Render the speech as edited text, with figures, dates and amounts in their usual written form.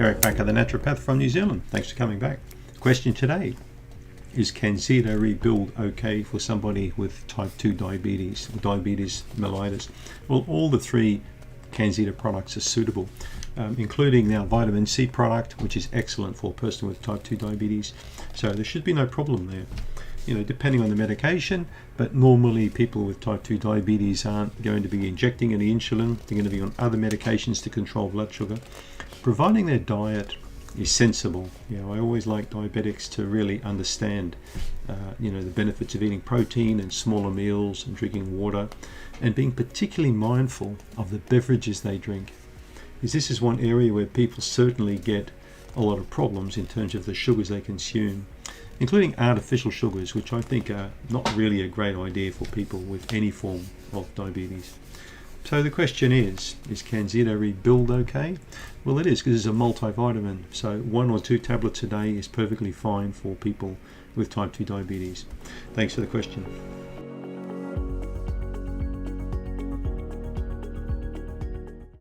Eric Bakker, the naturopath from New Zealand. Thanks for coming back. Question today: is CanXida Rebuild okay for somebody with type 2 diabetes, or diabetes mellitus? Well, all the three CanXida products are suitable, including our vitamin C product, which is excellent for a person with type 2 diabetes. So there should be no problem there. You know, depending on the medication, but normally people with type 2 diabetes aren't going to be injecting any insulin. They're going to be on other medications to control blood sugar, providing their diet is sensible. You know, I always like diabetics to really understand, the benefits of eating protein and smaller meals and drinking water, and being particularly mindful of the beverages they drink. Because this is one area where people certainly get a lot of problems in terms of the sugars they consume, including artificial sugars, which I think are not really a great idea for people with any form of diabetes. So the question is CanXida Rebuild okay? Well, it is, because it's a multivitamin. So 1 or 2 tablets a day is perfectly fine for people with type 2 diabetes. Thanks for the question.